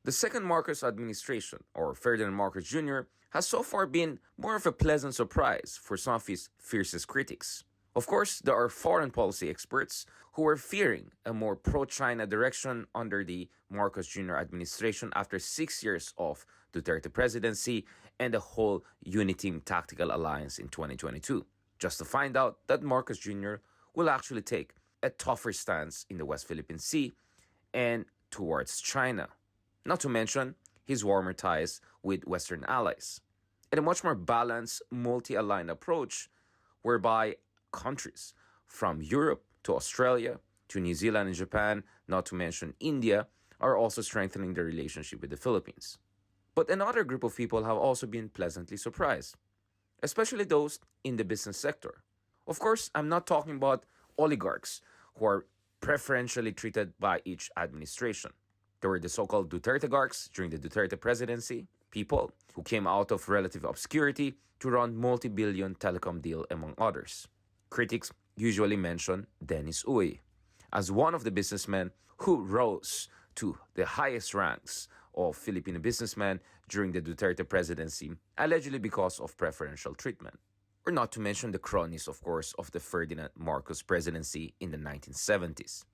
The second Marcos administration, or Ferdinand Marcos Jr., has so far been more of a pleasant surprise for some of his fiercest critics. Of course, there are foreign policy experts who are fearing a more pro China direction under the Marcos Jr. administration after 6 years of Duterte presidency and the whole Uniteam tactical alliance in 2022, just to find out that Marcos Jr. will actually take a tougher stance in the West Philippine Sea and towards China, not to mention his warmer ties with Western allies, and a much more balanced, multi-aligned approach whereby countries from Europe to Australia to New Zealand and Japan, not to mention India, are also strengthening their relationship with the Philippines. But another group of people have also been pleasantly surprised, especially those in the business sector. Of course, I'm not talking about oligarchs who are preferentially treated by each administration. There were the so-called Dutertegarchs during the Duterte presidency, people who came out of relative obscurity to run multi-billion telecom deal among others. Critics usually mention Dennis Uy as one of the businessmen who rose to the highest ranks of Filipino businessmen during the Duterte presidency, allegedly because of preferential treatment. Or not to mention the cronies, of course, of the Ferdinand Marcos presidency in the 1970s.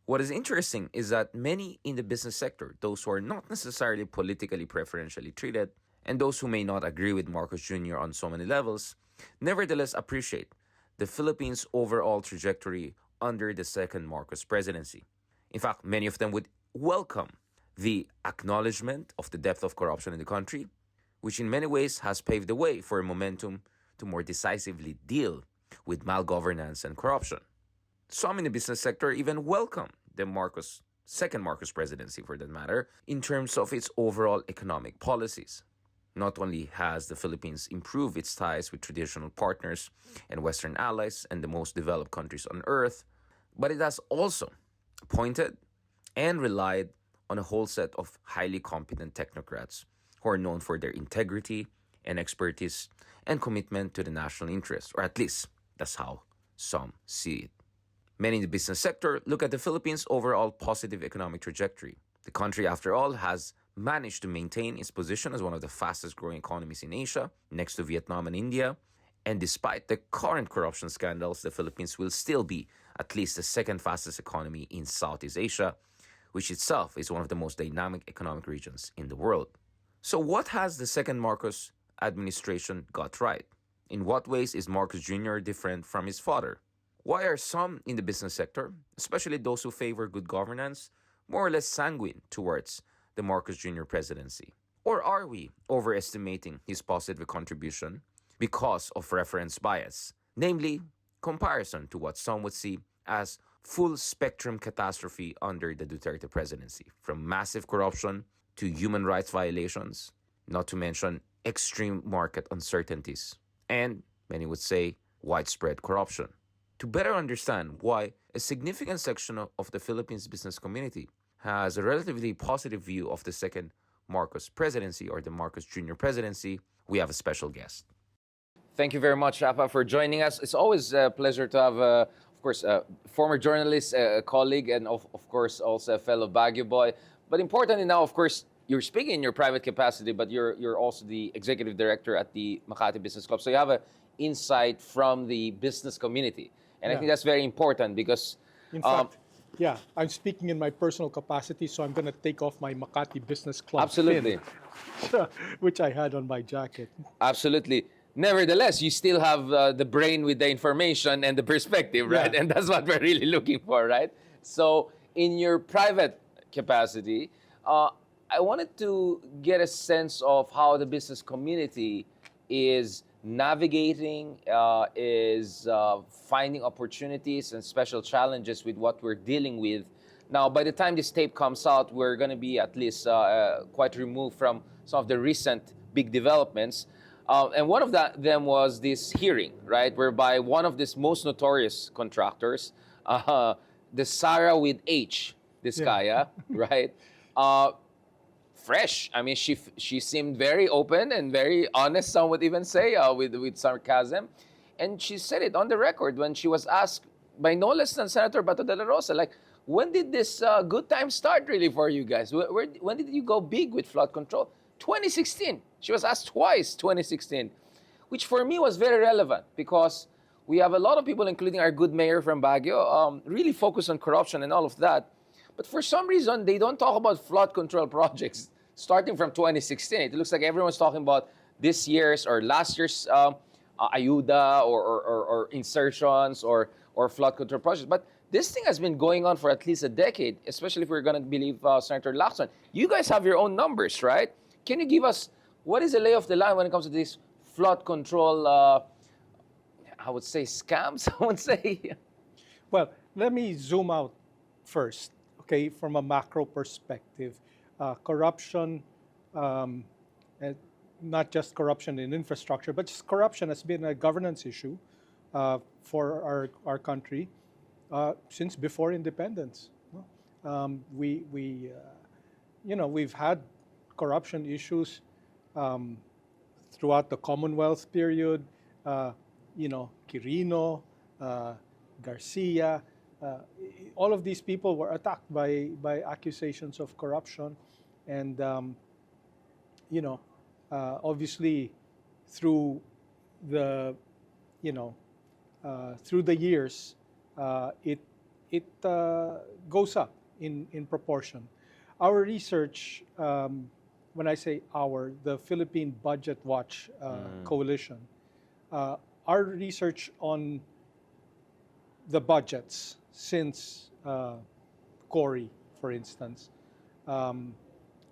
What is interesting is that many in the business sector, those who are not necessarily politically preferentially treated, and those who may not agree with Marcos Jr. on so many levels, nevertheless appreciate the Philippines' overall trajectory under the second Marcos presidency. In fact, many of them would welcome the acknowledgement of the depth of corruption in the country, which in many ways has paved the way for a momentum to more decisively deal with malgovernance and corruption. Some in the business sector even welcome the second Marcos presidency for that matter, in terms of its overall economic policies. Not only has the Philippines improved its ties with traditional partners and Western allies and the most developed countries on earth, but it has also appointed and relied on a whole set of highly competent technocrats who are known for their integrity and expertise and commitment to the national interest, or at least that's how some see it. Many in the business sector look at the Philippines' overall positive economic trajectory. The country, after all, has managed to maintain its position as one of the fastest growing economies in Asia, next to Vietnam and India. And despite the current corruption scandals, the Philippines will still be at least the second fastest economy in Southeast Asia, which itself is one of the most dynamic economic regions in the world. So what has the second Marcos administration got right? In what ways is Marcos Jr. different from his father? Why are some in the business sector, especially those who favor good governance, more or less sanguine towards the Marcos Jr. presidency? Or are we overestimating his positive contribution because of reference bias, namely comparison to what some would see as full spectrum catastrophe under the Duterte presidency, from massive corruption to human rights violations, not to mention extreme market uncertainties, and many would say widespread corruption. To better understand why a significant section of the Philippines business community has a relatively positive view of the second Marcos presidency or the Marcos Jr. presidency, we have a special guest. Thank you very much, Rafa, for joining us. It's always a pleasure to have, of course, a former journalist, a colleague, and of course, also a fellow Baguio boy. But importantly now, of course, you're speaking in your private capacity, but you're also the executive director at the Makati Business Club. So you have an insight from the business community. And I think that's very important because... In fact, I'm speaking in my personal capacity, so I'm going to take off my Makati Business Club absolutely. pin, which I had on my jacket. Absolutely. Nevertheless, you still have the brain with the information and the perspective, right? And that's what we're really looking for, right? So in your private capacity, I wanted to get a sense of how the business community is navigating, is finding opportunities and special challenges with what we're dealing with. Now, by the time this tape comes out, we're going to be at least quite removed from some of the recent big developments. And one of them was this hearing, right, whereby one of these most notorious contractors, the Sarah with H, this guy, right, fresh. I mean, she seemed very open and very honest, some would even say, with sarcasm. And she said it on the record when she was asked by no less than Senator Bato de la Rosa, like, when did this good time start really for you guys? When did you go big with flood control? 2016. She was asked twice, 2016, which for me was very relevant because we have a lot of people, including our good mayor from Baguio, really focused on corruption and all of that. But for some reason, they don't talk about flood control projects starting from 2016. It looks like everyone's talking about this year's or last year's ayuda or insertions or flood control projects. But this thing has been going on for at least a decade, especially if we're going to believe Senator Lacson. You guys have your own numbers, right? Can you give us what is the lay of the land when it comes to these flood control, I would say scams, I would say? Well, let me zoom out first, okay, from a macro perspective. Corruption, and not just corruption in infrastructure, but just corruption has been a governance issue for our country since before independence. We've had corruption issues throughout the Commonwealth period. Quirino, Garcia, all of these people were attacked by accusations of corruption, and obviously through the years, it goes up in proportion. Our research, when I say the Philippine Budget Watch Coalition, our research on the budgets since Cory, for instance,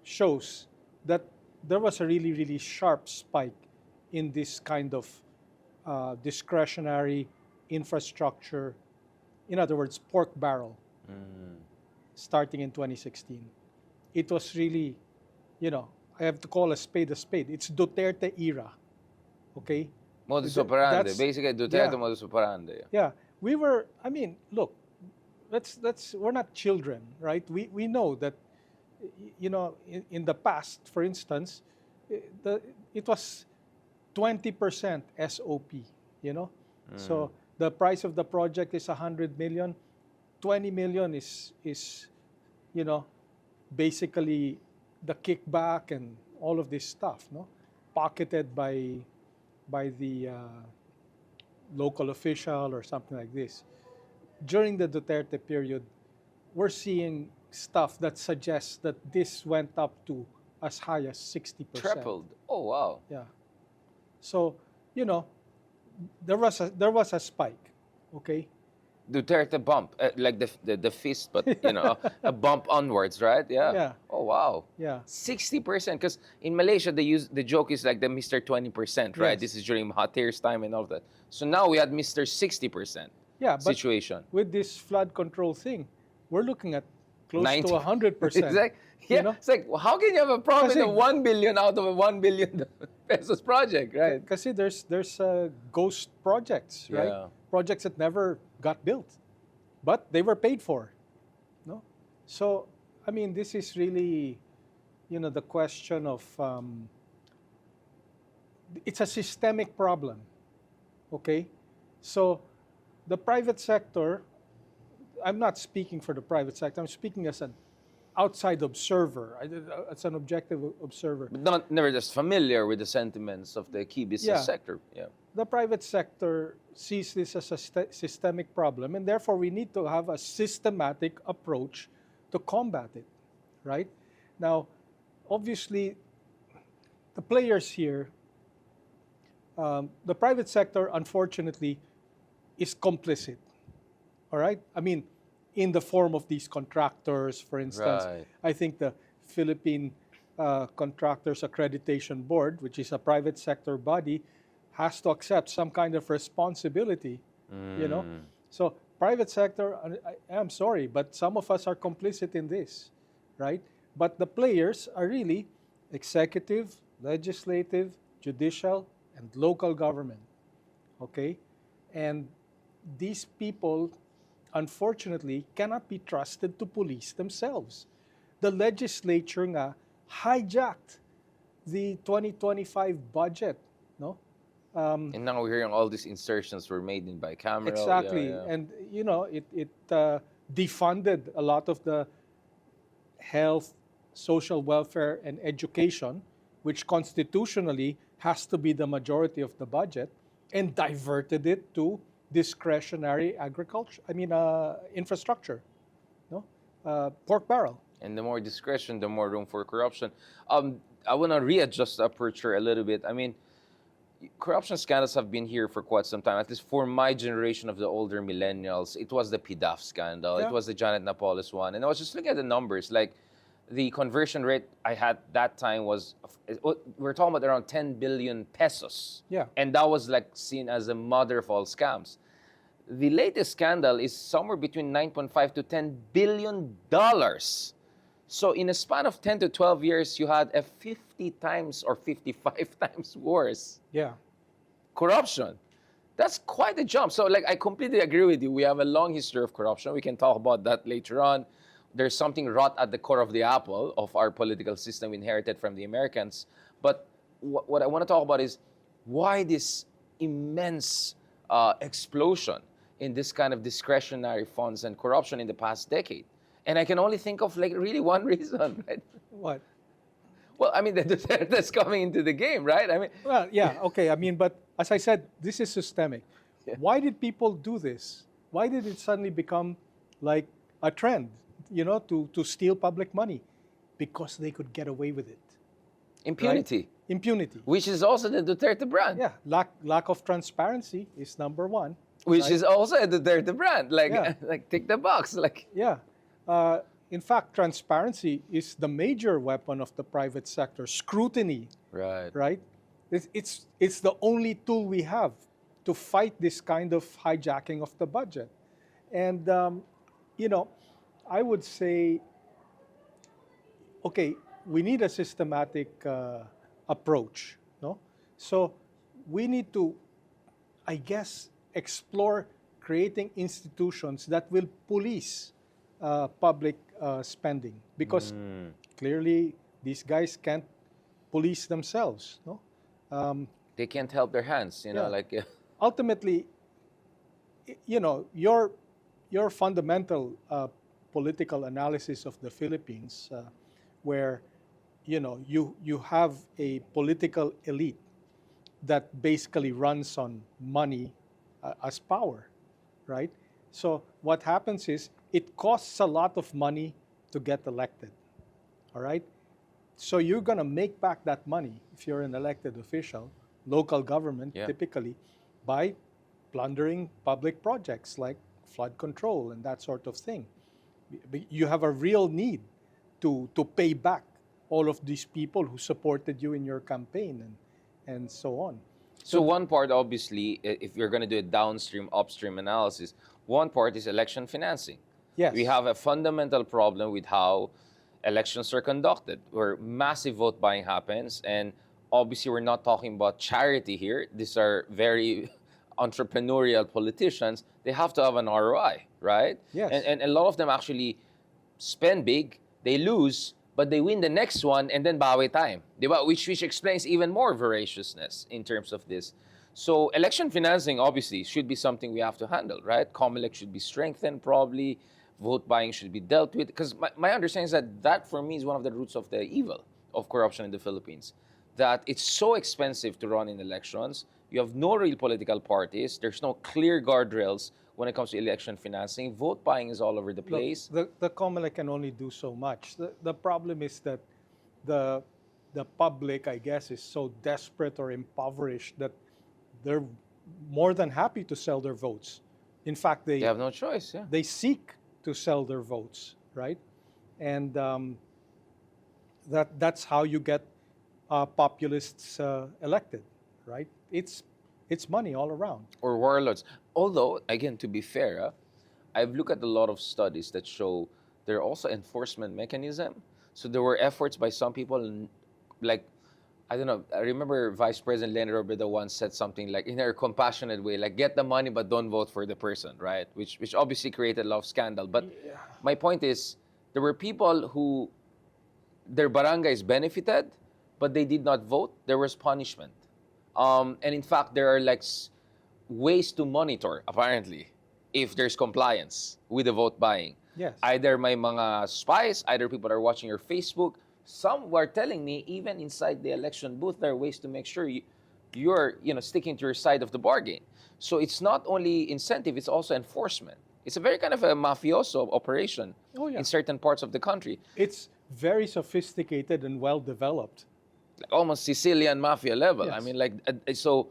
shows that there was a really, really sharp spike in this kind of discretionary infrastructure, in other words, pork barrel, starting in 2016. It was really, I have to call a spade a spade. It's Duterte era, okay? Modus operandi, basically Duterte modus operandi. Yeah, look, we're not children, right? We know that, in the past, for instance, it was 20% SOP, So the price of the project is 100 million. 20 million is basically the kickback and all of this stuff, pocketed by the local official or something like this. During the Duterte period, we're seeing stuff that suggests that this went up to as high as 60%. Tripled. Oh, wow. Yeah. So, there was a spike, okay? Duterte bump, like the fist, but a bump onwards, right? Yeah. Yeah. Oh wow. Yeah. 60%, because in Malaysia the joke is like the Mr. 20%, right? Yes. This is during Mahathir's time and all that. So now we had Mr. 60% situation. With this flood control thing, we're looking at close 90. to 100%. It's like, it's like, how can you have a profit Kasi- of 1 billion out of a 1 billion pesos project, right? Because there's ghost projects, right? Yeah. Projects that never got built, but they were paid for. No, so this is really, the question of it's a systemic problem. Okay, so the private sector. I'm not speaking for the private sector. I'm speaking as an outside observer, as an objective observer. But never just familiar with the sentiments of the key business sector. Yeah. The private sector sees this as a systemic problem, and therefore we need to have a systematic approach to combat it, right? Now, obviously, the players here, the private sector, unfortunately, is complicit, all right? In the form of these contractors, for instance. Right. I think the Philippine Contractors Accreditation Board, which is a private sector body, has to accept some kind of responsibility, So private sector, I'm sorry, but some of us are complicit in this, right? But the players are really executive, legislative, judicial, and local government, okay? And these people, unfortunately, cannot be trusted to police themselves. The legislature nga hijacked the 2025 budget, no? And now we're hearing all these insertions were made in bicameral. Exactly, Yeah. and defunded a lot of the health, social welfare, and education, which constitutionally has to be the majority of the budget, and diverted it to discretionary agriculture. Infrastructure. No, pork barrel. And the more discretion, the more room for corruption. I want to readjust the aperture a little bit. I mean, corruption scandals have been here for quite some time. At least for my generation of the older millennials, it was the PDAF scandal. Yeah. It was the Janet Napoles one. And I was just looking at the numbers. Like, the conversion rate I had that time was, we're talking about around 10 billion pesos. Yeah. And that was like seen as the mother of all scams. The latest scandal is somewhere between 9.5 to 10 billion dollars. So in a span of 10 to 12 years, you had a 50 times or 55 times worse Yeah. corruption. That's quite a jump. So like, I completely agree with you. We have a long history of corruption. We can talk about that later on. There's something rot at the core of the apple of our political system inherited from the Americans. But what I want to talk about is why this immense explosion in this kind of discretionary funds and corruption in the past decade. And I can only think of like really one reason, right? What? Well, I mean, that's coming into the game, right? I mean, Well, yeah, okay. But as I said, this is systemic. Yeah. Why did people do this? Why did it suddenly become like a trend, to steal public money? Because they could get away with it. impunity, Right? Impunity. which is also the Duterte brand. Yeah, lack of transparency is number one. Which right? is also a Duterte brand. Like, Yeah. like tick the box. Like, Yeah. In fact, transparency is the major weapon of the private sector. Scrutiny, right. right? It's the only tool we have to fight this kind of hijacking of the budget. And, I would say, okay, we need a systematic approach, no? So we need to, I guess, explore creating institutions that will police public spending, because clearly these guys can't police themselves, no? They can't help their hands, Yeah. like, Ultimately, your fundamental political analysis of the Philippines, where you have a political elite that basically runs on money as power, right? So what happens is it costs a lot of money to get elected, all right? So you're going to make back that money if you're an elected official, local government Yeah. typically, by plundering public projects like flood control and that sort of thing. You have a real need to pay back all of these people who supported you in your campaign and so on. So one part, obviously, if you're going to do a downstream, upstream analysis, one part is election financing. Yes. We have a fundamental problem with how elections are conducted, where massive vote buying happens. And obviously, we're not talking about charity here. These are very entrepreneurial politicians. They have to have an ROI, right? Yes. And a lot of them actually spend big, they lose, but they win the next one and then bawi time. Diba? Which explains even more voraciousness in terms of this. So election financing obviously should be something we have to handle, right? COMELEC should be strengthened probably. Vote buying should be dealt with. Because my understanding is that for me is one of the roots of the evil of corruption in the Philippines. That it's so expensive to run in elections. You have no real political parties. There's no clear guardrails when it comes to election financing. Vote buying is all over the place. Look, the COMELEC can only do so much. The problem is that the public, I guess, is so desperate or impoverished that they're more than happy to sell their votes. In fact, They have no choice, yeah. they seek to sell their votes, right? And that's how you get populists elected, right? It's money all around. Or warlords. Although, again, to be fair, I've looked at a lot of studies that show there are also enforcement mechanism. So there were efforts by some people, like, I don't know, I remember Vice President Leni Robredo once said something like, in a compassionate way, like, get the money but don't vote for the person, right? Which obviously created a lot of scandal. But my point is, there were people who, their barangays benefited, but they did not vote. There was punishment. And in fact, there are like ways to monitor, apparently, if there's compliance with the vote buying. Yes. Either may mga spies, either people are watching your Facebook. Some were telling me even inside the election booth there are ways to make sure you're sticking to your side of the bargain. So it's not only incentive, it's also enforcement. It's a very kind of a mafioso operation Oh, yeah. in certain parts of the country. It's very sophisticated and well developed. Like almost Sicilian mafia level. Yes. I mean, like, so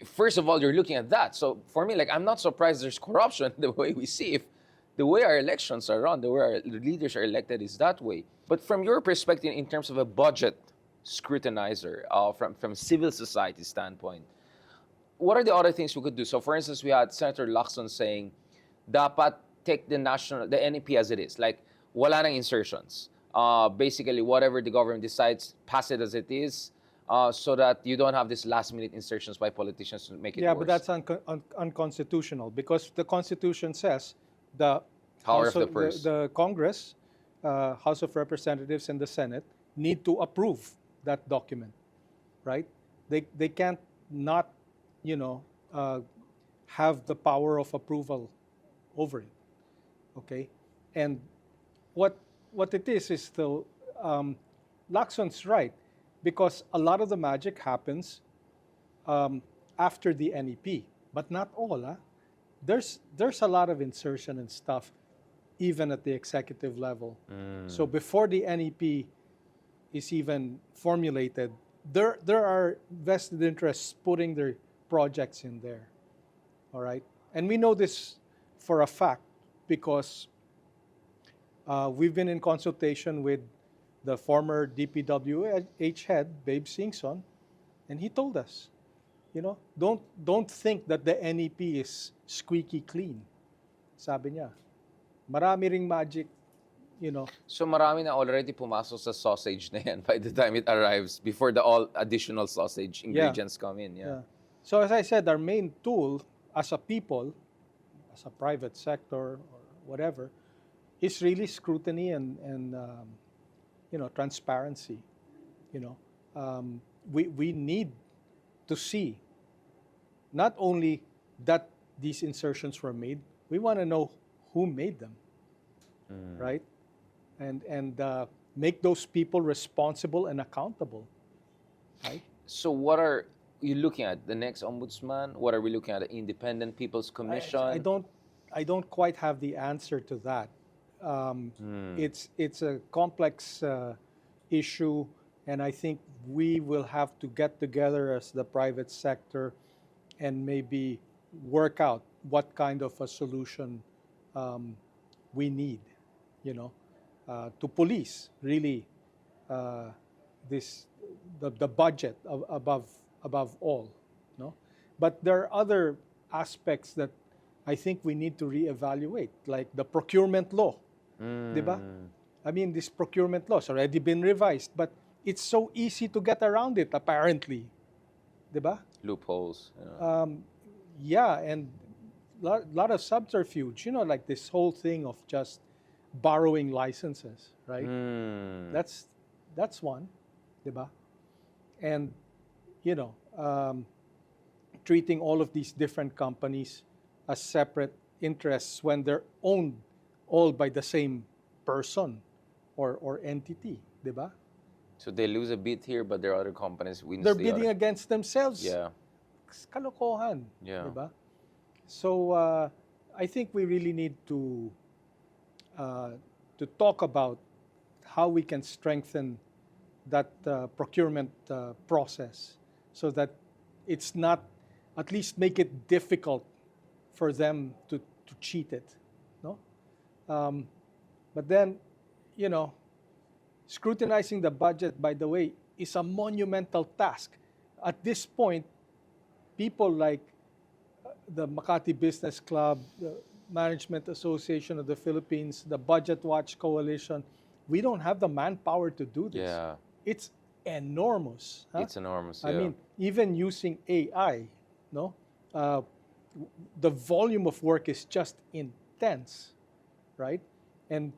first of all, you're looking at that. So for me, like, I'm not surprised there's corruption the way we see. If the way our elections are run, the way our leaders are elected is that way. But from your perspective, in terms of a budget scrutinizer, from civil society standpoint, what are the other things we could do? So for instance, we had Senator Lacson saying, dapat take the NEP as it is. Like, wala nang insertions. Basically, whatever the government decides, pass it as it is. So that you don't have these last-minute insertions by politicians to make it Yeah, worse. but that's unconstitutional because the Constitution says the Power House of the purse. the Congress, House of Representatives, and the Senate need to approve that document, right? They can't not, have the power of approval over it, okay? And what it is the Laxon's right, because a lot of the magic happens after the NEP, but not all. Huh? There's a lot of insertion and stuff, even at the executive level. So before the NEP is even formulated, there are vested interests putting their projects in there. All right, and we know this for a fact because we've been in consultation with the former DPWH head, Babe Singson, and he told us, don't think that the NEP is squeaky clean. Sabi niya, marami ring magic, So marami na already pumasok sa sausage na yan by the time it arrives, before the all additional sausage ingredients come in. Yeah. So as I said, our main tool as a people, as a private sector or whatever, is really scrutiny and transparency. We need to see not only that these insertions were made, we want to know who made them, right? And make those people responsible and accountable, right? So what are you looking at? The next ombudsman? What are we looking at? The Independent People's Commission? I don't quite have the answer to that. It's a complex issue, and I think we will have to get together as the private sector and maybe work out what kind of a solution we need, to police really the budget above all, no. But there are other aspects that I think we need to reevaluate, like the procurement law, diba? I mean, this procurement law has already been revised, but it's so easy to get around it, apparently, diba? Loopholes. Yeah, and lot of subterfuge, like this whole thing of just borrowing licenses, right? That's one, diba? And treating all of these different companies as separate interests when they're owned all by the same person or entity, diba? So they lose a bit here, but there are other companies wins They're the bidding other. against themselves. Yeah. Kalokohan, Yeah. diba? So I think we really need to talk about how we can strengthen that procurement process so that it's not, at least make it difficult for them to cheat it, no? But then, scrutinizing the budget, by the way, is a monumental task. At this point, people like the Makati Business Club, the Management Association of the Philippines, the Budget Watch Coalition, we don't have the manpower to do this. Yeah. It's enormous. Huh? It's enormous. I Yeah. mean, even using AI, no, the volume of work is just intense, right? And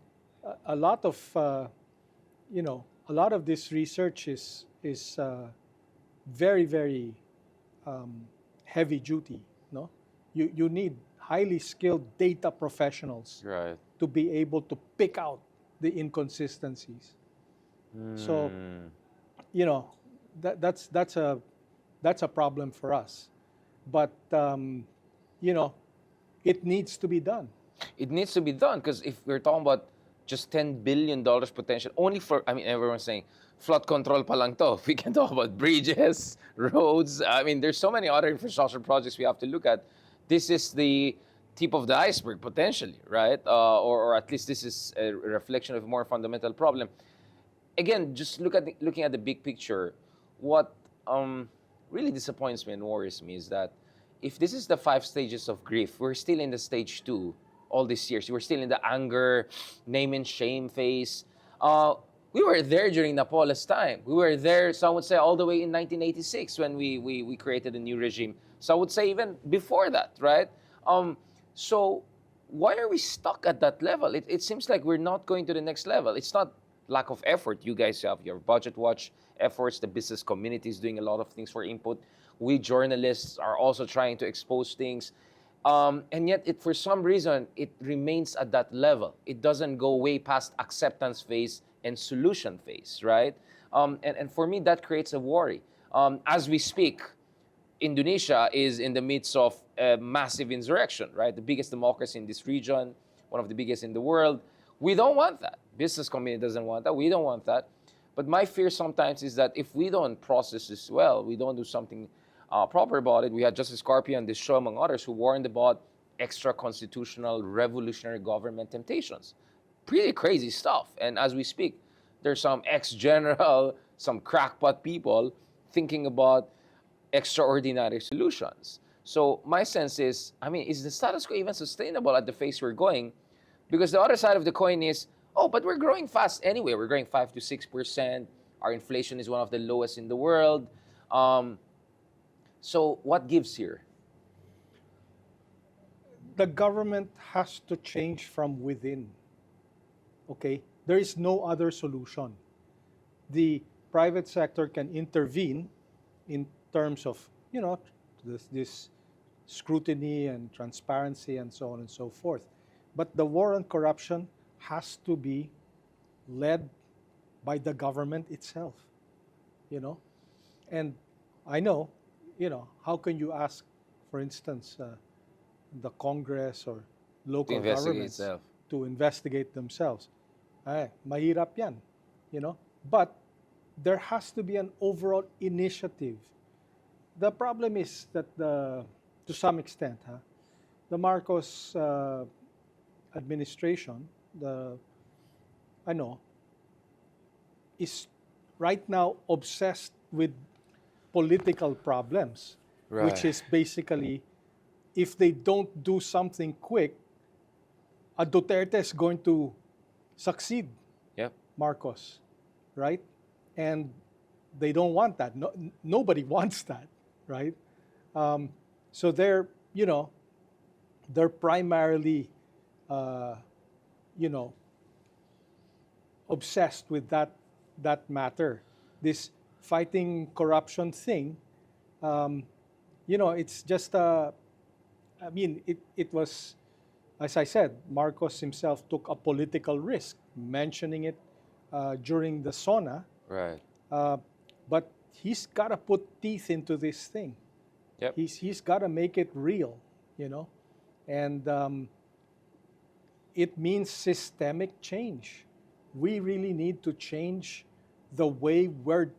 a lot of this research is very, very heavy duty, no, you need highly skilled data professionals Right. to be able to pick out the inconsistencies. So, Mm. you know, that's a problem for us. But you know, it needs to be done. It needs to be done because if we're talking about just $10 billion potential only for, I mean, everyone's saying flood control pa lang to. We can talk about bridges, roads. I mean, there's so many other infrastructure projects we have to look at. This is the tip of the iceberg potentially, right? Or at least this is a reflection of a more fundamental problem. Again, just looking at the big picture, what really disappoints me and worries me is that if this is the 5 stages of grief, we're still in the stage 2 all these years. We're still in the anger, name and shame phase. Uh, we were there during Napoleon's time. We were there, some would say, all the way in 1986 when we created a new regime. Some would say even before that, right? So why are we stuck at that level? It seems like we're not going to the next level. It's not lack of effort. You guys have your budget watch efforts. The business community is doing a lot of things for input. We journalists are also trying to expose things. And yet, for some reason, it remains at that level. It doesn't go way past acceptance phase and solution phase, right? And for me, that creates a worry. As we speak, Indonesia is in the midst of a massive insurrection, right? The biggest democracy in this region, one of the biggest in the world. We don't want that. Business community doesn't want that. We don't want that. But my fear sometimes is that if we don't process this well, we don't do something proper about it. We had Justice Carpio on this show, among others, who warned about extra constitutional revolutionary government temptations. Pretty crazy stuff. And as we speak, there's some ex-general, some crackpot people thinking about extraordinary solutions. So my sense is, I mean, is the status quo even sustainable at the phase we're going? Because the other side of the coin is, oh, but we're growing fast anyway. We're growing 5 to 6%. Our inflation is one of the lowest in the world. So what gives here? The government has to change from within. Okay? There is no other solution. The private sector can intervene in terms of, this scrutiny and transparency and so on and so forth. But the war on corruption has to be led by the government itself, you know? And I know, how can you ask, for instance, the Congress or local governments Itself. to investigate themselves? Ay, mahirap yan, But there has to be an overall initiative. The problem is that to some extent, the Marcos administration, is right now obsessed with political problems, which Right. is basically if they don't do something quick, a Duterte is going to succeed Yep. Marcos, right? And they don't want that. No, nobody wants that, right? So they're primarily, uh, you know, obsessed with that matter. This fighting corruption thing, it's just it was, as I said, Marcos himself took a political risk mentioning it during the sauna, Right. uh, but he's got to put teeth into this thing. Yep. He's got to make it real, and it means systemic change. We really need to change the way we're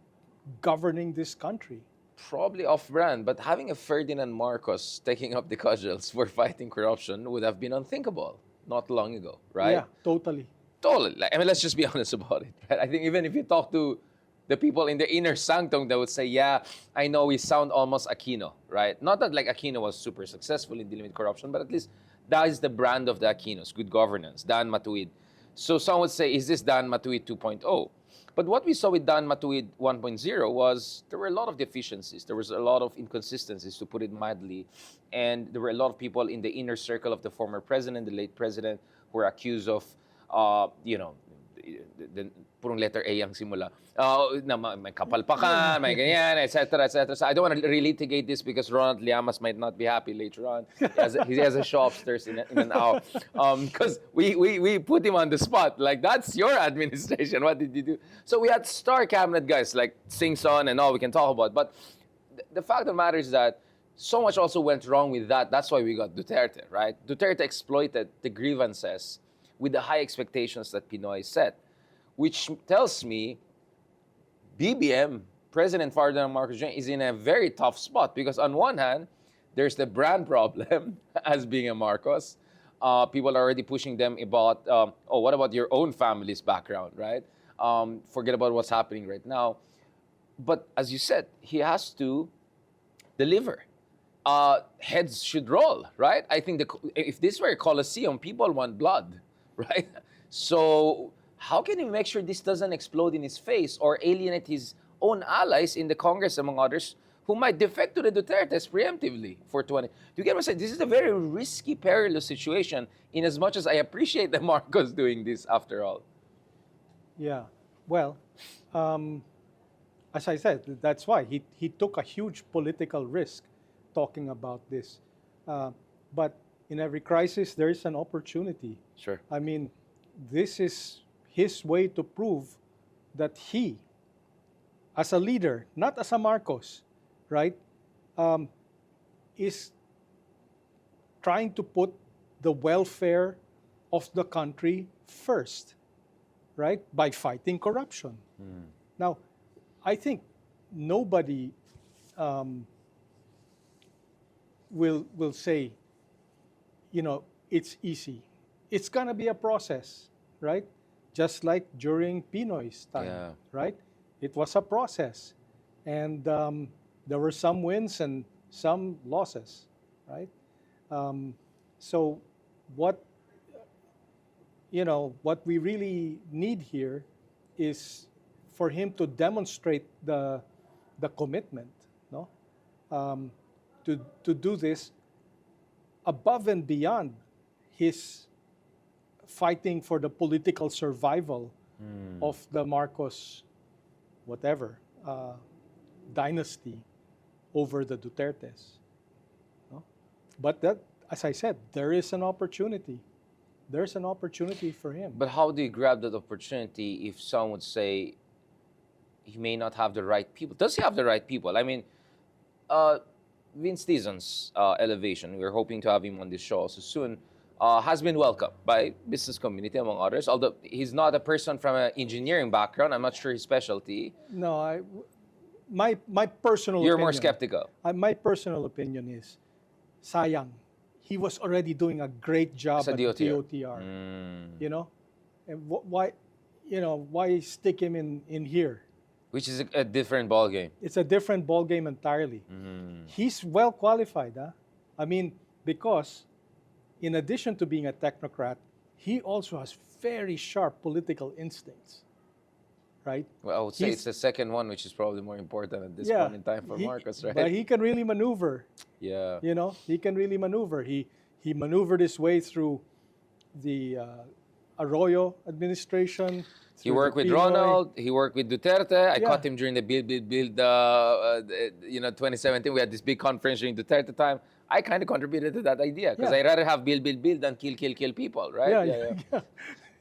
governing this country. Probably off-brand, but having a Ferdinand Marcos taking up the cudgels for fighting corruption would have been unthinkable not long ago, right? Yeah, totally. Totally. Like, I mean, let's just be honest about it. Right? I think even if you talk to the people in the inner sanctum, they would say, yeah, I know we sound almost Aquino, right? Not that like Aquino was super successful in dealing with corruption, but at least that is the brand of the Aquinos, good governance, Dan Matuid. So some would say, is this Dan Matuid 2.0? But what we saw with Dan Matuid 1.0 was there were a lot of deficiencies. There was a lot of inconsistencies, to put it mildly. And there were a lot of people in the inner circle of the former president, the late president, who were accused of, purong letter A ang simula. Na may kapalpakan, may ganyan, etc., etc. So I don't want to relitigate this because Ronald Llamas might not be happy later on. He has a show upstairs in an hour. Because we put him on the spot. Like, that's your administration. What did you do? So we had star cabinet guys like Singson and all we can talk about. But the fact of the matter is that so much also went wrong with that. That's why we got Duterte, right? Duterte exploited the grievances with the high expectations that Pinoy set, which tells me BBM, President Ferdinand Marcos Jr., is in a very tough spot because on one hand, there's the brand problem as being a Marcos. People are already pushing them about, what about your own family's background, right? Forget about what's happening right now. But as you said, he has to deliver. Heads should roll, right? I think if this were a Colosseum, people want blood, right? So how can he make sure this doesn't explode in his face or alienate his own allies in the Congress, among others, who might defect to the Dutertes preemptively for 20? Do you get what I'm saying? This is a very risky, perilous situation in as much as I appreciate the Marcos doing this after all. Yeah. Well, as I said, that's why he took a huge political risk talking about this. But in every crisis, there is an opportunity. Sure. I mean, this is his way to prove that he, as a leader, not as a Marcos, right, is trying to put the welfare of the country first, right, by fighting corruption. Now, I think nobody will say, it's easy. It's gonna be a process, right? Just like during Pinoy's time, right? It was a process, and there were some wins and some losses, right? So what we really need here is for him to demonstrate the commitment, no, to do this above and beyond his fighting for the political survival of the Marcos, whatever, dynasty over the Dutertes. No? But that, as I said, there is an opportunity. There's an opportunity for him. But how do you grab that opportunity if some would say he may not have the right people? Does he have the right people? I mean, Vince Dizon's elevation, we're hoping to have him on this show also soon, has been welcomed by business community, among others. Although he's not a person from an engineering background, I'm not sure his specialty. No, my personal You're opinion, more skeptical. My personal opinion is, sayang, he was already doing a great job at DOTR. And why stick him in here? Which is a different ballgame. It's a different ballgame entirely. He's well qualified. I mean, because in addition to being a technocrat, he also has very sharp political instincts, right? Well, I would say it's the second one, which is probably more important at this point in time for Marcos, right? But he can really maneuver. Yeah. He can really maneuver. He maneuvered his way through the Arroyo administration. He worked with Ronald. He worked with Duterte. I caught him during the build, 2017. We had this big conference during Duterte time. I kind of contributed to that idea because I'd rather have build than kill people, right? Yeah.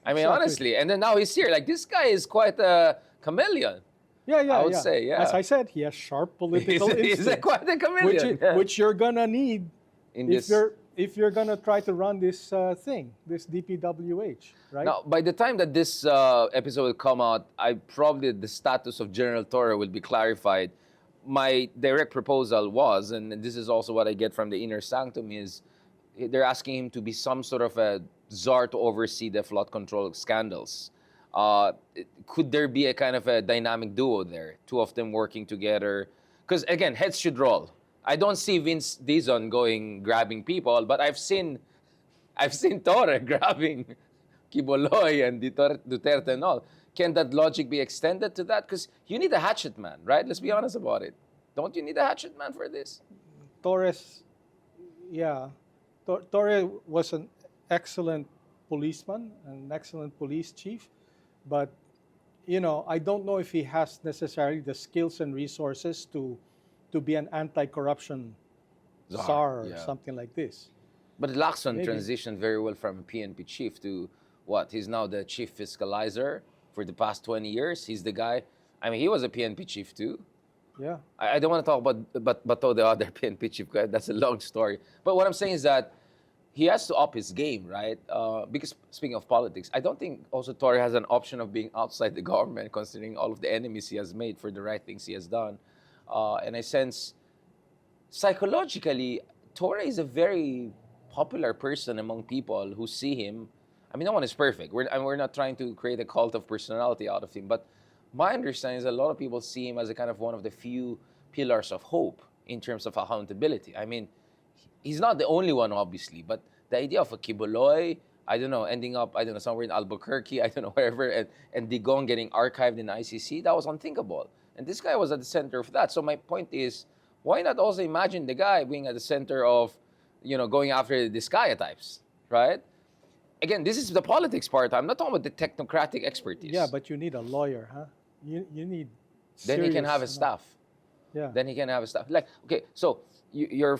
I mean, honestly. And then now he's here. Like, this guy is quite a chameleon. I would say, As I said, he has sharp political instincts. He's quite a chameleon. Which you're gonna need if you're gonna try to run this this DPWH, right? Now, by the time that this episode will come out, the status of General Torre will be clarified. My direct proposal was, and this is also what I get from the inner sanctum, is they're asking him to be some sort of a czar to oversee the flood control scandals. Could there be a kind of a dynamic duo there, two of them working together? Because again, heads should roll. I don't see Vince Dizon grabbing people, but I've seen Torre grabbing Quiboloy and Duterte and all. Can that logic be extended to that? Because you need a hatchet man, right? Let's be honest about it. Don't you need a hatchet man for this? Torres was an excellent policeman, an excellent police chief, but I don't know if he has necessarily the skills and resources to be an anti-corruption Czar, czar or yeah. something like this. But Lacson Maybe. transitioned very well from a PNP chief to what? He's now the chief fiscalizer for the past 20 years. He's the guy. I mean, he was a PNP chief too. Yeah. I don't want to talk about Bato, the other PNP chief. That's a long story. But what I'm saying is that he has to up his game, right? Because speaking of politics, I don't think also Torre has an option of being outside the government, considering all of the enemies he has made for the right things he has done. And I sense psychologically, Torre is a very popular person among people who see him. I mean, no one is perfect. We're not trying to create a cult of personality out of him, but my understanding is a lot of people see him as a kind of one of the few pillars of hope in terms of accountability. I mean, he's not the only one, obviously, but the idea of a Kiboloy, I don't know, ending up, I don't know, somewhere in Albuquerque, I don't know, wherever, and Digong getting archived in ICC, that was unthinkable. And this guy was at the center of that. So my point is, why not also imagine the guy being at the center of, going after the Discaya types, right? Again, this is the politics part. I'm not talking about the technocratic expertise. Yeah, but you need a lawyer, huh? You need Then he can serious have a staff. Yeah. Then he can have a staff. Like, okay, so you're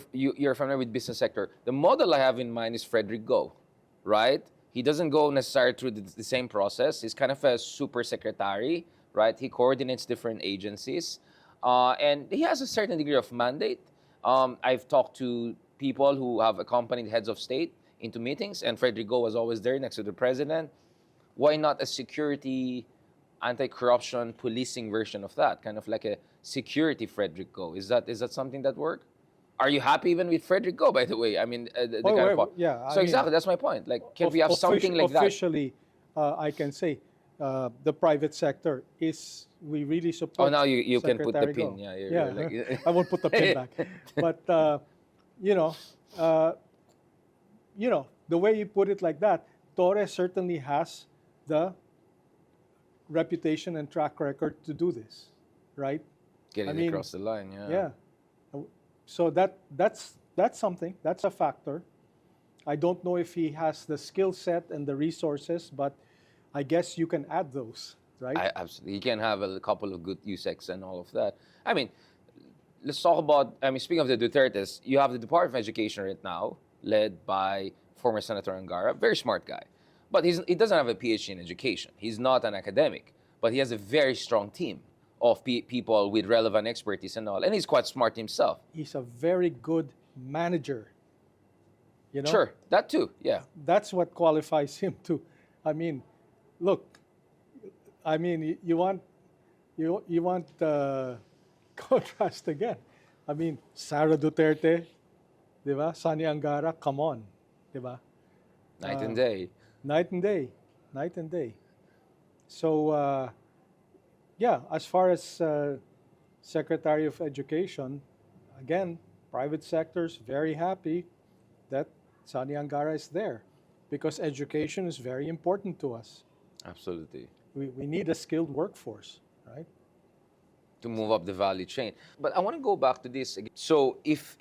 familiar with business sector. The model I have in mind is Frederick Go, right? He doesn't go necessarily through the same process. He's kind of a super secretary, right? He coordinates different agencies, and he has a certain degree of mandate. I've talked to people who have accompanied heads of state into meetings, and Frederick Go was always there next to the president. Why not a security, anti-corruption, policing version of that? Kind of like a security Frederick Go. Is that something that worked? Are you happy even with Frederick Go, by the way? I mean, the Oh, kind well, of yeah. So exactly, that's my point. Like, can we have something like that? Officially, I can say the private sector we really support. Oh, now you can put the Secretary pin. Go. Yeah, Yeah, you're like, I won't put the pin back. But you know, uh, the way you put it like that, Torres certainly has the reputation and track record to do this, right? getting I mean, across the line. Yeah. Yeah. So that's something. That's a factor. I don't know if he has the skill set and the resources, but I guess you can add those, right? Absolutely. You can have a couple of good USECs and all of that. I mean, let's talk about, I mean, speaking of the Dutertes, you have the Department of Education right now, led by former Senator Angara, very smart guy. But he doesn't have a PhD in education. He's not an academic, but he has a very strong team of people with relevant expertise and all. And he's quite smart himself. He's a very good manager. Sure, that too, yeah. That's what qualifies him to. I mean, look, I mean, you want contrast again. I mean, Sara Duterte, di ba? Sani Angara, come on, di ba? Night and day. Night and day, night and day. So, yeah, as far as Secretary of Education, again, private sector's very happy that Sani Angara is there because education is very important to us. Absolutely. We need a skilled workforce, right? To move up the value chain. But I want to go back to this again. So if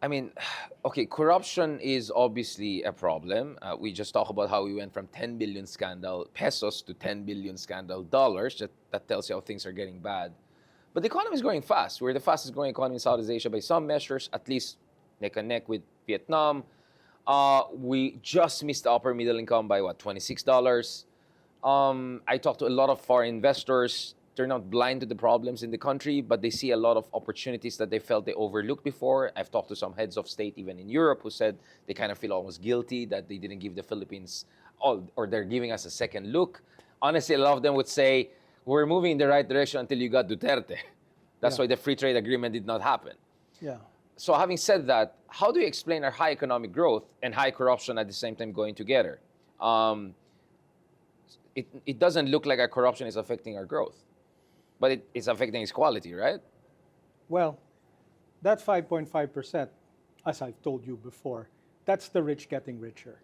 I mean, okay, corruption is obviously a problem. We just talked about how we went from 10 billion scandal pesos to 10 billion scandal dollars. That tells you how things are getting bad. But the economy is growing fast. We're the fastest growing economy in Southeast Asia by some measures, at least neck and neck with Vietnam. We just missed the upper middle income by what, $26. I talked to a lot of foreign investors. They're not blind to the problems in the country, but they see a lot of opportunities that they felt they overlooked before. I've talked to some heads of state, even in Europe, who said they kind of feel almost guilty that they didn't give the Philippines, or they're giving us a second look. Honestly, a lot of them would say, we're moving in the right direction until you got Duterte. That's why the free trade agreement did not happen. Yeah. So having said that, how do you explain our high economic growth and high corruption at the same time going together? It doesn't look like our corruption is affecting our growth, but it's affecting its quality, right? Well, that 5.5%, as I've told you before, that's the rich getting richer.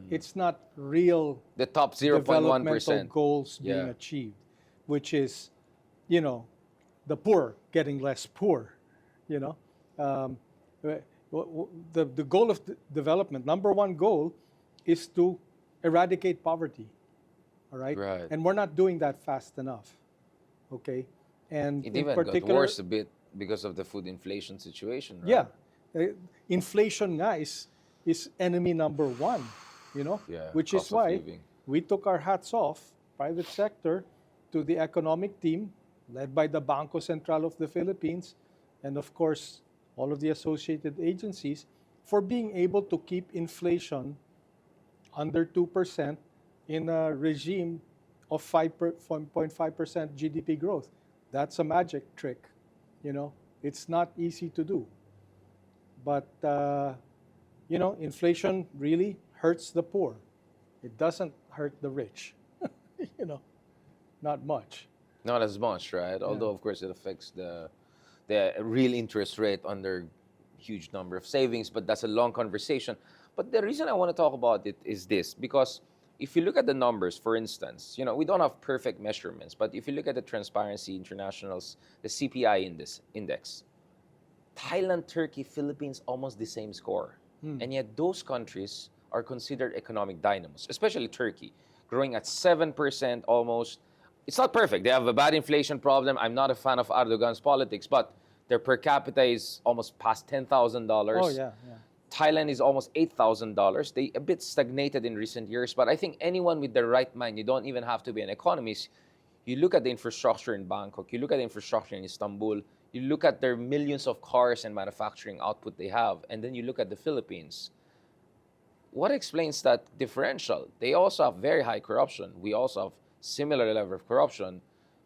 It's not real The top developmental 0.1%. goals being achieved, which is, the poor getting less poor. The goal of development, number one goal, is to eradicate poverty. all right? Right. And we're not doing that fast enough, okay? And It in even got particular, worse a bit because of the food inflation situation, yeah, right? inflation, guys, is enemy number one, you know, Yeah, which is cost of why living. we took our hats off, private sector, to the economic team led by the Bangko Sentral of the Philippines, and of course, all of the associated agencies for being able to keep inflation under 2% in a regime of 5.5% GDP growth. That's a magic trick, you know. It's not easy to do. But, you know, inflation really hurts the poor. It doesn't hurt the rich, you know, not much. Not as much, right? Although, of course, it affects the real interest rate on their huge number of savings, but that's a long conversation. But the reason I want to talk about it is this, because if you look at the numbers, for instance, you know, we don't have perfect measurements, but if you look at the Transparency International's, the CPI index, Thailand, Turkey, Philippines, almost the same score. And yet those countries are considered economic dynamos, especially Turkey, growing at 7% almost. It's not perfect. They have a bad inflation problem. I'm not a fan of Erdogan's politics, but their per capita is almost past $10,000. Oh, yeah, yeah. Thailand is almost $8,000. They a bit stagnated in recent years, but I think anyone with the right mind, you don't even have to be an economist. You look at the infrastructure in Bangkok, you look at the infrastructure in Istanbul, you look at their millions of cars and manufacturing output they have, and then you look at the Philippines. What explains that differential? They also have very high corruption. We also have similar level of corruption,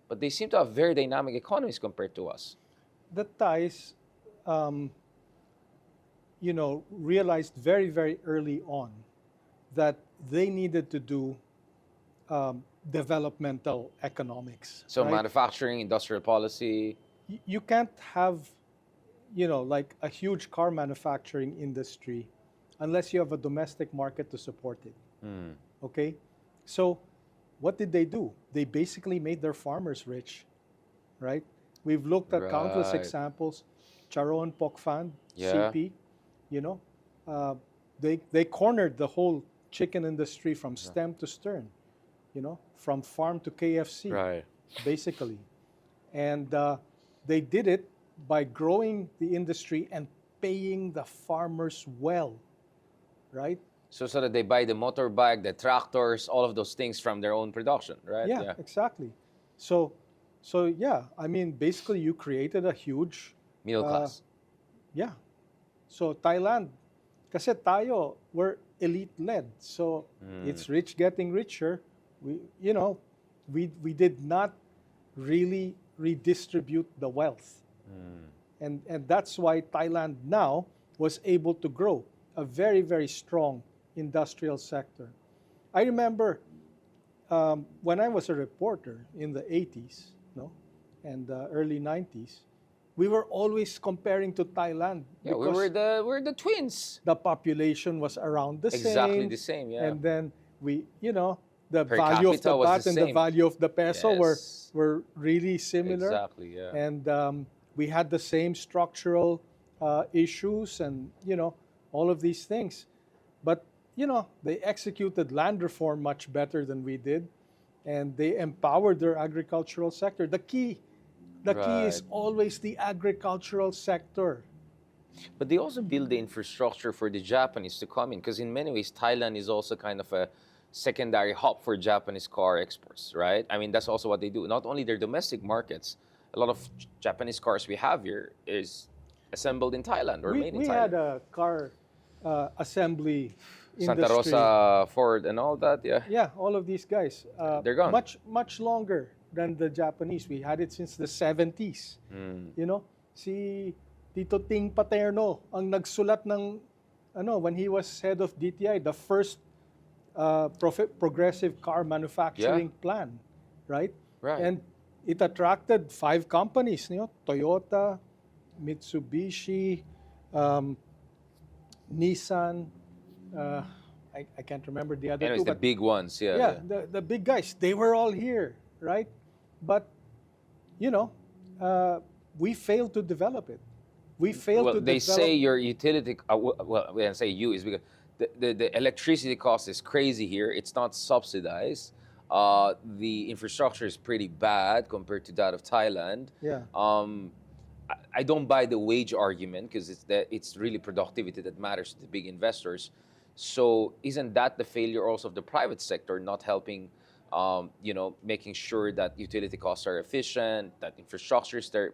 but they seem to have very dynamic economies compared to us. The Thais, um, you know, realized very, very early on that they needed to do developmental economics. So right? manufacturing, industrial policy, You can't have, you know, like a huge car manufacturing industry unless you have a domestic market to support it. Okay? So what did they do? They basically made their farmers rich, right? We've looked at countless Right. examples. Charon, Pokphand, Yeah. CP, you know, they cornered the whole chicken industry from stem to stern, you know, from farm to KFC, Right. basically. And they did it by growing the industry and paying the farmers well, right? So that they buy the motorbike, the tractors, all of those things from their own production, right? Yeah, exactly. So, so yeah, I mean, basically, you created a huge, Middle class. yeah. So Thailand, kasi tayo, we're elite-led. So it's rich getting richer. We, you know, we did not really redistribute the wealth. And that's why Thailand now was able to grow a very, very strong industrial sector. I remember when I was a reporter in the 80s, no, and early 90s, we were always comparing to Thailand Yeah, because we're the twins. the population was around the Exactly same. the same, yeah. And then we, you know, the Per value of capita the was baht the and the same. value of the peso Yes. were really similar. Exactly, yeah. And we had the same structural issues and, you know, all of these things. But, you know, they executed land reform much better than we did. And they empowered their agricultural sector. The key is Right. always the agricultural sector. But they also build the infrastructure for the Japanese to come in, because in many ways, Thailand is also kind of a secondary hub for Japanese car exports, right? I mean, that's also what they do. Not only their domestic markets, a lot of Japanese cars we have here is assembled in Thailand or made in We Thailand. had a car assembly Santa industry. Rosa, Ford, and all that, yeah. Yeah, all of these guys. They're gone. Much longer than the Japanese. We had it since the 70s. You know, si Tito Ting Paterno ang nagsulat ng when he was head of DTI, the first progressive car manufacturing plan, right? Right. And it attracted 5 companies, you know, Toyota, Mitsubishi, Nissan, I can't remember the other Anyways, two, the but big ones, yeah. yeah, the big guys, they were all here, right? But, you know, we failed to develop it. We failed Well, to they develop. say your utility, well, when I say you, is because the electricity cost is crazy here. It's not subsidized. The infrastructure is pretty bad compared to that of Thailand. Yeah. I don't buy the wage argument because it's really productivity that matters to the big investors. So isn't that the failure also of the private sector not helping, making sure that utility costs are efficient, that infrastructure is there,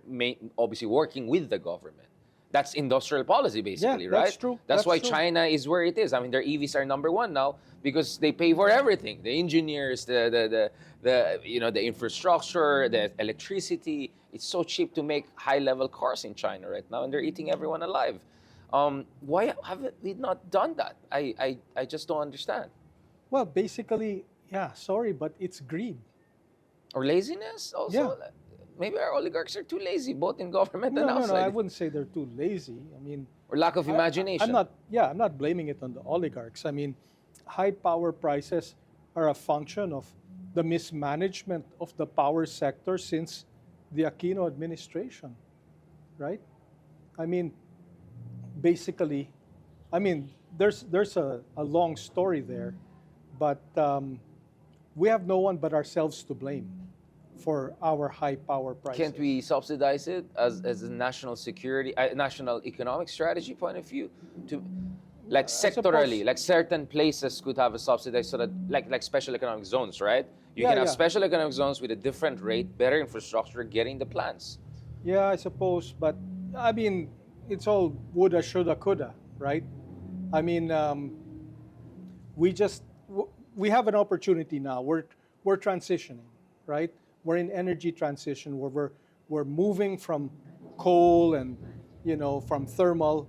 obviously working with the government. That's industrial policy, basically, Yeah, right? that's true. That's That's why true. China is where it is. I mean, their EVs are number one now because they pay for everything: the engineers, the infrastructure, the electricity. It's so cheap to make high-level cars in China right now, and they're eating everyone alive. Why haven't we not done that? I just don't understand. Well, basically, yeah, sorry, but it's greed. Or laziness Yeah. also. Maybe our oligarchs are too lazy, both in government and No, I outside, wouldn't say they're too lazy. I mean, or lack of I'm imagination. not, yeah, I'm not blaming it on the oligarchs. I mean, high power prices are a function of the mismanagement of the power sector since the Aquino administration, right? I mean, basically, I mean, there's a long story there, but we have no one but ourselves to blame for our high power prices. Can't we subsidize it as a national security, national economic strategy point of view? To like sectorally, like certain places could have a subsidize so that like special economic zones, right? You Yeah, can have yeah. special economic zones with a different rate, better infrastructure, getting the plans. Yeah, I suppose, but I mean, it's all woulda, shoulda, coulda, right? I mean, we just we have an opportunity now. We're transitioning, right? We're in energy transition where we're moving from coal and from thermal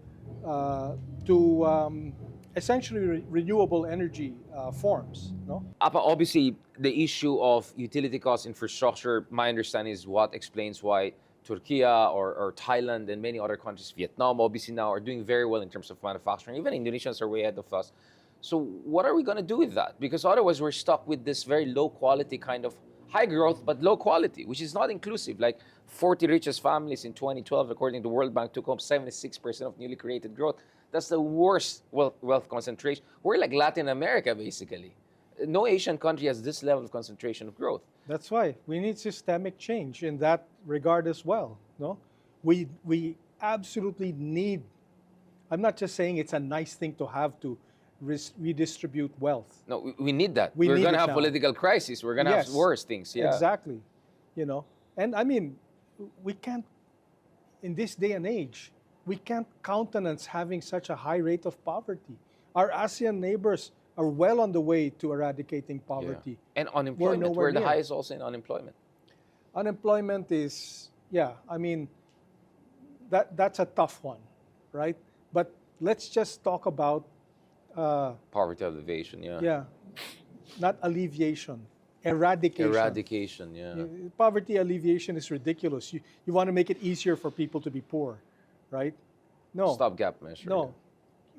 to essentially renewable energy forms. No. Obviously, the issue of utility cost infrastructure, my understanding is what explains why Turkey or Thailand and many other countries, Vietnam obviously now are doing very well in terms of manufacturing. Even Indonesians are way ahead of us. So what are we going to do with that? Because otherwise we're stuck with this very low quality kind of high growth but low quality, which is not inclusive. Like 40 richest families in 2012, according to the World Bank, took home 76% of newly created growth. That's the worst wealth concentration. We're like Latin America, basically. No Asian country has this level of concentration of growth. That's why we need systemic change in that regard as well. No, we absolutely need. I'm not just saying it's a nice thing to have to redistribute wealth. No, we need that. We We're need going to it have now. political crisis. We're going to have Yes, worse things. Yeah. exactly. And I mean, we can't in this day and age. We can't countenance having such a high rate of poverty. Our ASEAN neighbors are well on the way to eradicating poverty. And We're unemployment. nowhere We're the near. highest also in unemployment. Unemployment is, yeah, I mean, that's a tough one, right? But let's just talk about, Poverty alleviation, yeah. yeah, not alleviation, eradication. Eradication, yeah. Poverty alleviation is ridiculous. You want to make it easier for people to be poor, right? No. Stopgap measure. No.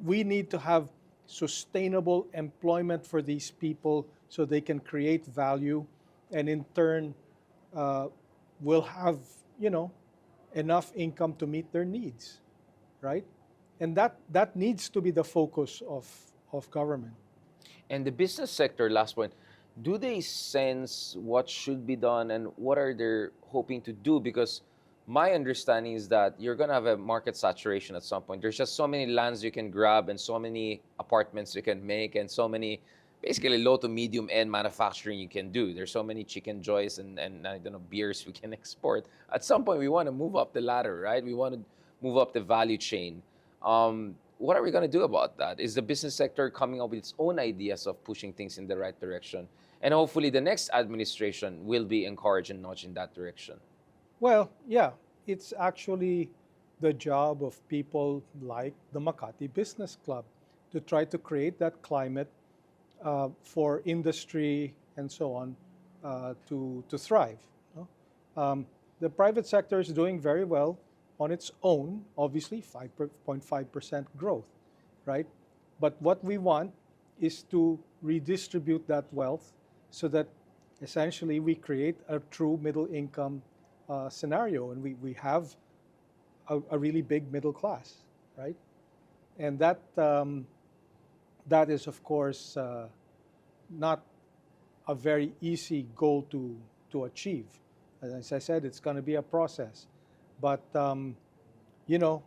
We need to have sustainable employment for these people so they can create value and in turn will have, enough income to meet their needs, right? And that needs to be the focus of government. And the business sector, last point, do they sense what should be done and what are they hoping to do? Because my understanding is that you're going to have a market saturation at some point. There's just so many lands you can grab and so many apartments you can make and so many basically low to medium end manufacturing you can do. There's so many chicken joys and I don't know, beers we can export. At some point, we want to move up the ladder, right? We want to move up the value chain. What are we going to do about that? Is the business sector coming up with its own ideas of pushing things in the right direction? And hopefully the next administration will be encouraged and nudged in that direction. Well, yeah, it's actually the job of people like the Makati Business Club to try to create that climate for industry and so on to thrive. The private sector is doing very well on its own, obviously 5.5% growth, right? But what we want is to redistribute that wealth so that essentially we create a true middle income scenario and we have a really big middle class, right? And that is, of course, not a very easy goal to achieve. As I said, it's going to be a process. But, you know,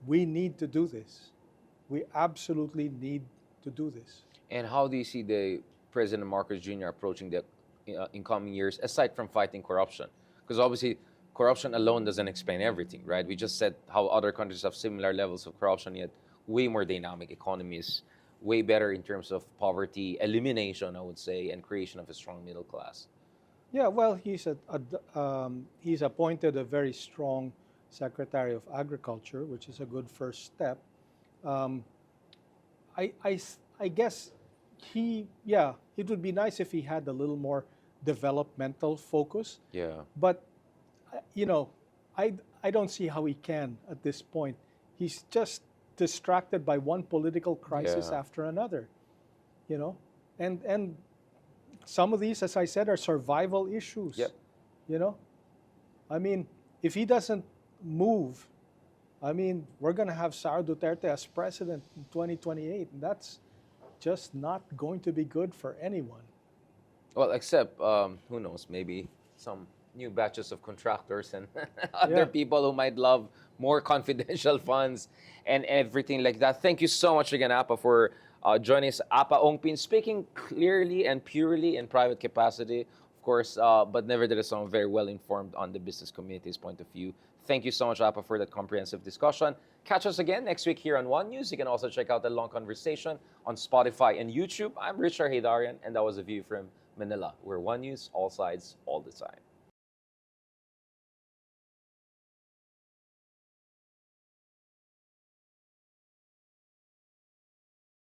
we need to do this. We absolutely need to do this. And how do you see the President Marcos Jr. approaching the incoming years, aside from fighting corruption? Because obviously, corruption alone doesn't explain everything, right? We just said how other countries have similar levels of corruption, yet way more dynamic economies, way better in terms of poverty elimination, I would say, and creation of a strong middle class. Yeah, well, he's appointed a very strong Secretary of Agriculture, which is a good first step. Um, I guess it would be nice if he had a little more developmental focus. Yeah. But you know, I don't see how he can at this point. He's just distracted by one political crisis Yeah. after another. You know, and some of these, as I said, are survival issues. Yep. You know, I mean, if he doesn't move, I mean, we're going to have Sara Duterte as president in 2028, and that's just not going to be good for anyone. Well, except, who knows, maybe some new batches of contractors and other Yeah. people who might love more confidential funds and everything like that. Thank you so much again, Apa, for joining us. Apa Ongpin, speaking clearly and purely in private capacity, of course, but nevertheless, I'm very well informed on the business community's point of view. Thank you so much, Apa, for that comprehensive discussion. Catch us again next week here on One News. You can also check out the long conversation on Spotify and YouTube. I'm Richard Haydarian, and that was a view from Manila. We're One News, all sides, all the time.